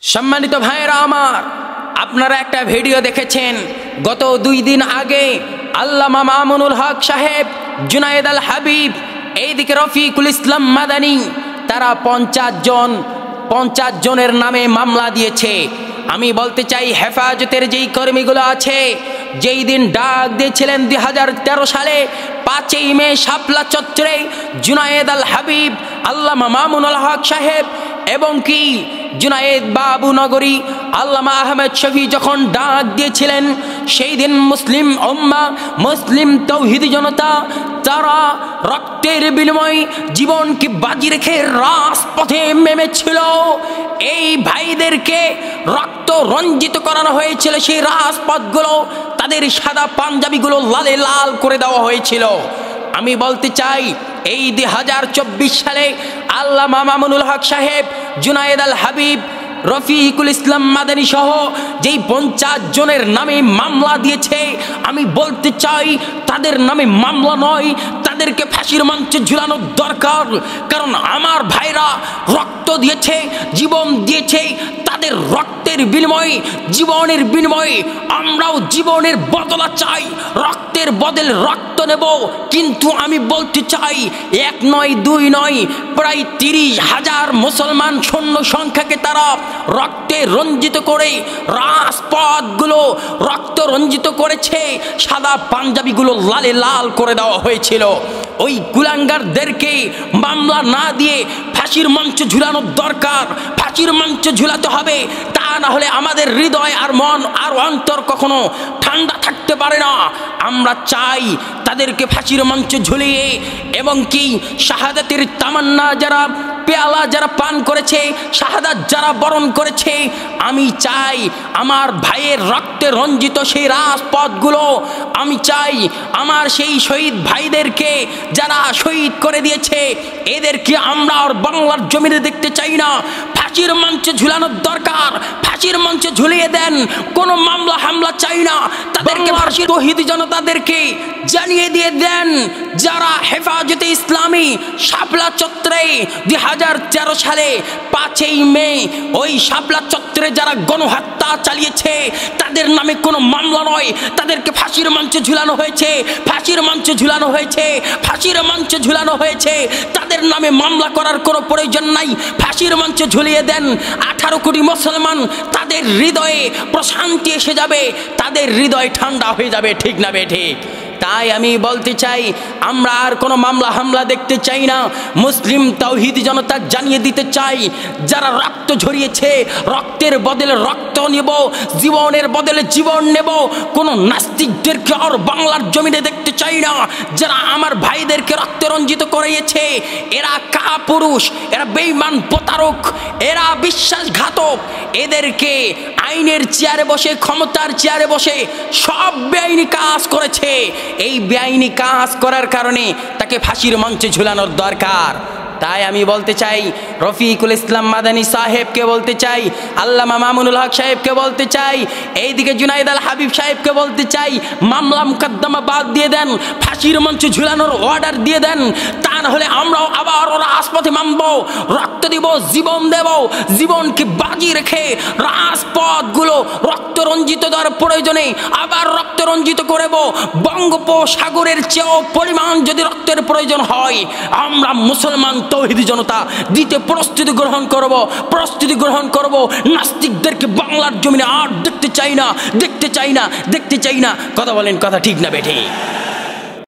সম্মানিত ভাইয়েরা আমার, আপনারা একটা ভিডিও দেখেছেন গত 2 দিন আগে। আল্লামা মামুনুল হক সাহেব, জুনায়েদ আল হাবিব, এইদিকে রফিকুল ইসলাম মাদানী, তারা 50 জনের নামে মামলা দিয়েছে। আমি বলতে চাই, হেফাজতের যেই কর্মীগুলো আছে, যেই দিন ডাক দিয়েছিলেন 2013 সালে 5ই মে শাপলা চত্বরে জুনায়েদ আল হাবিব, আল্লামা মামুনুল হক সাহেব এবং কি জুনায়েদ বাবু নগরী, আল্লামা আহমেদ শফি যখন ডাক দিয়েছিলেন, সেই দিন মুসলিম উম্মাহ, মুসলিম তৌহিদি জনতা, তারা রক্তের বিনিময়ে জীবনকে বাজি রেখে রাজপথে নেমেছিল। এই ভাইদেরকে রক্ত রঞ্জিত করানো হয়েছিল। সেই রাজপথগুলো, তাদের সাদা পাঞ্জাবিগুলো লালে লাল করে দেওয়া হয়েছিল। আমি বলতে চাই, এই 2024 সালে আল্লামা মামুনুল হক সাহেব, জুনায়েদ আল হাবিব, রফিকুল ইসলাম মাদানী সহ যেই 50 জনের নামে মামলা দিয়েছে, আমি বলতে চাই তাদের নামে মামলা নয়, তাদেরকে ফাঁসির মঞ্চে ঝুলানো দরকার। কারণ আমার ভাইরা রক্ত দিয়েছে, জীবন দিয়েছে। তাদের রক্তের বিনিময়ে, জীবনের বিনিময়ে আমরাও জীবনের বদলা চাই। রক্তের বদলে রক্ত নেব। কিন্তু আমি বলতে চাই, 1 নয় 2 নয়, প্রায় 30,000 মুসলমান সৈন্য সংখ্যাকে তারা রক্তে রঞ্জিত করে রাজপথগুলো রক্ত রঞ্জিত করেছে। সাদা পাঞ্জাবিগুলো লালে লাল করে দেওয়া হয়েছিল। ওই কুলাঙ্গারদেরকে মামলা না দিয়ে ফাঁসির মঞ্চে ঝুলানোর দরকার। ফাঁসির মঞ্চে ঝুলাতে হবে, তা না হলে আমাদের হৃদয় আর মন আর অন্তর কখনো ঠান্ডা থাকতে পারে না। আমরা চাই তাদেরকে ফাঁসির মঞ্চে ঝুলিয়ে, এবং কি শাহাদাতের তামান্না যারা পেয়ালা যারা পান করেছে, শাহাদাত যারা বরণ করেছে, আমি চাই আমার ভাইয়ের রক্তে রঞ্জিত সেই রাজপথগুলো, আমি চাই আমার সেই শহীদ ভাইদেরকে যারা শহীদ করে দিয়েছে, এদেরকে আমরা আর বাংলার জমিনে দেখতে চাই না। ফাঁসির মঞ্চে ঝুলানোর দরকার। ফাঁসির মঞ্চে ঝুলিয়ে দেন, কোনো মামলা হামলা চাই না। তাদেরকে ফাঁসির তৌহিদি জনতাদেরকে জানিয়ে দিয়ে দেন, যারা হেফাজতে ইসলামী শাপলা চত্বরে 2013 সালে 5ই মে ওই শাপলা চত্বরে যারা গণহত্যা চালিয়েছে, তাদের নামে কোনো মামলা নয়, তাদেরকে ফাঁসির মঞ্চে ঝুলানো হয়েছে। ফাঁসির মঞ্চে ঝুলানো হয়েছে। ফাঁসির মঞ্চে ঝুলানো হয়েছে। তাদের নামে মামলা করার কোনো প্রয়োজন নাই। ফাঁসির মঞ্চে ঝুলিয়ে দেন। 18 কোটি মুসলমান, তাদের হৃদয়ে প্রশান্তি এসে যাবে, তাদের হৃদয় ঠান্ডা হয়ে যাবে। ঠিক না বেঠিক? তাই আমি বলতে চাই, আমরা আর কোনো মামলা হামলা দেখতে চাই না। মুসলিম তাওহীদি জনতা জানিয়ে দিতে চাই, যারা রক্ত ঝরিয়েছে, রক্তের বদলে রক্ত নেব, জীবনের বদলে জীবন নেব। কোনো নাস্তিকদেরকে আর বাংলার জমিনে দেখতে চাই না। যারা আমার ভাইদেরকে রক্ত রঞ্জিত করিয়েছে, এরা কাপুরুষ, এরা বেঈমান, প্রতারক, এরা বিশ্বাসঘাতক। এদেরকে আইনের চেয়ারে বসে, ক্ষমতার চেয়ারে বসে সব বেআইনি কাজ করেছে। এই বেআইনি কাজ করার কারণে তাকে ফাঁসির মঞ্চে ঝুলানোর দরকার। তাই আমি বলতে চাই, রফিকুল ইসলাম মাদানী সাহেবকে বলতে চাই, আল্লামা মামুনুল হক সাহেবকে বলতে চাই, এইদিকে জুনায়েদ আল হাবিব সাহেবকে বলতে চাই, মামলা মুকদ্দমা বাদ দিয়ে দেন, ফাঁসির মঞ্চে ঝুলানোর অর্ডার দিয়ে দেন। তা না হলে আমরাও আবার রাজপথে নামবো, রক্ত দিব, জীবন দেব। জীবনকে বাজি রেখে রাজপথগুলো রক্ত রঞ্জিত দেওয়ার প্রয়োজনে আবার রক্ত রঞ্জিত করব। বঙ্গোপসাগরের চেয়েও পরিমাণ যদি রক্তের প্রয়োজন হয়, আমরা মুসলমান তৌহিদি জনতা দিতে প্রস্তুতি গ্রহণ করব। নাস্তিকদেরকে বাংলার জমিনে আর দেখতে চাই না। কথা বলেন, কথা ঠিক না বেঠিক?